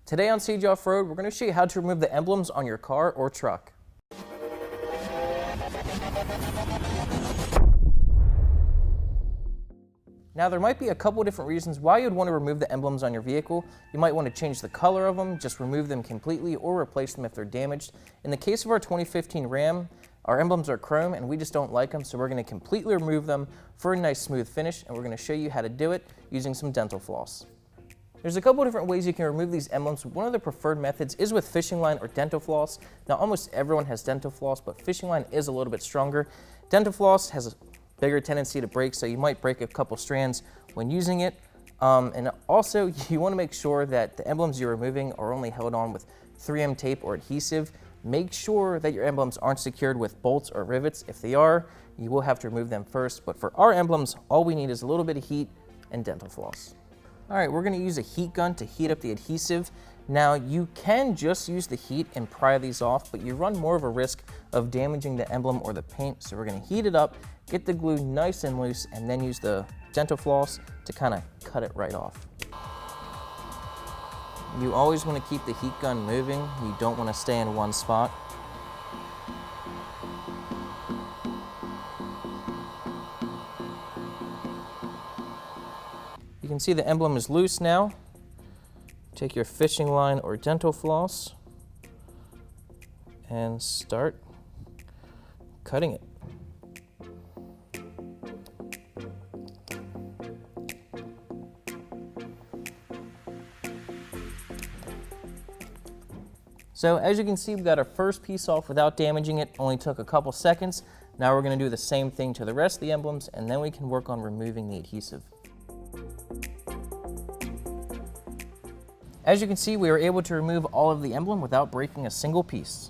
Today on CJ Off-Road, we're going to show you how to remove the emblems on your car or truck. Now there might be a couple different reasons why you'd want to remove the emblems on your vehicle. You might want to change the color of them, just remove them completely, or replace them if they're damaged. In the case of our 2015 Ram, our emblems are chrome and we just don't like them, so we're going to completely remove them for a nice smooth finish, and we're going to show you how to do it using some dental floss. There's a couple different ways you can remove these emblems. One of the preferred methods is with fishing line or dental floss. Now almost everyone has dental floss, but fishing line is a little bit stronger. Dental floss has a bigger tendency to break, so you might break a couple strands when using it. And also you want to make sure that the emblems you're removing are only held on with 3M tape or adhesive. Make sure that your emblems aren't secured with bolts or rivets. If they are, you will have to remove them first. But for our emblems, all we need is a little bit of heat and dental floss. All right, we're going to use a heat gun to heat up the adhesive. Now you can just use the heat and pry these off, but you run more of a risk of damaging the emblem or the paint. So we're going to heat it up, get the glue nice and loose, and then use the dental floss to kind of cut it right off. You always want to keep the heat gun moving. You don't want to stay in one spot. You can see the emblem is loose now. Take your fishing line or dental floss and start cutting it. So as you can see, we got our first piece off without damaging it. Only took a couple seconds. Now we're going to do the same thing to the rest of the emblems, and then we can work on removing the adhesive. As you can see, we were able to remove all of the emblem without breaking a single piece.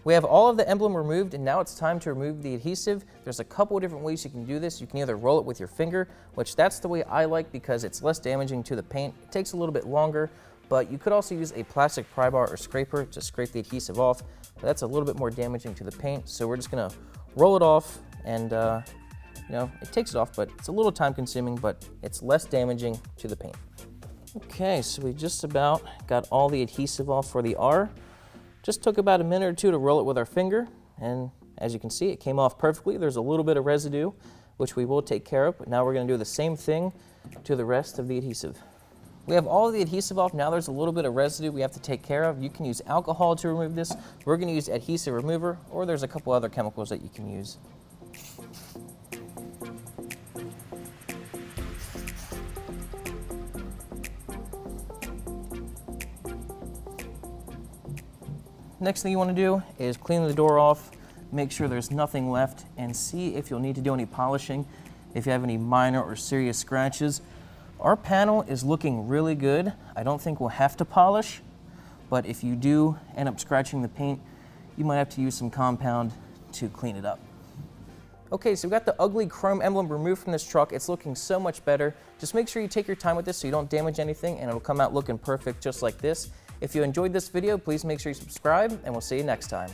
We have all of the emblem removed, and now it's time to remove the adhesive. There's a couple of different ways you can do this. You can either roll it with your finger, which that's the way I like because it's less damaging to the paint. It takes a little bit longer, but you could also use a plastic pry bar or scraper to scrape the adhesive off. But that's a little bit more damaging to the paint, so we're just gonna roll it off, and it takes it off, but it's a little time consuming, but it's less damaging to the paint. Okay, so we just about got all the adhesive off for the R. Just took about a minute or two to roll it with our finger, and as you can see, it came off perfectly. There's a little bit of residue, which we will take care of, but now we're going to do the same thing to the rest of the adhesive. We have all of the adhesive off. Now there's a little bit of residue we have to take care of. You can use alcohol to remove this. We're going to use adhesive remover, or there's a couple other chemicals that you can use. Next thing you want to do is clean the door off, make sure there's nothing left, and see if you'll need to do any polishing, if you have any minor or serious scratches. Our panel is looking really good. I don't think we'll have to polish, but if you do end up scratching the paint, you might have to use some compound to clean it up. Okay, so we got the ugly chrome emblem removed from this truck. It's looking so much better. Just make sure you take your time with this so you don't damage anything, and it'll come out looking perfect just like this. If you enjoyed this video, please make sure you subscribe, and we'll see you next time.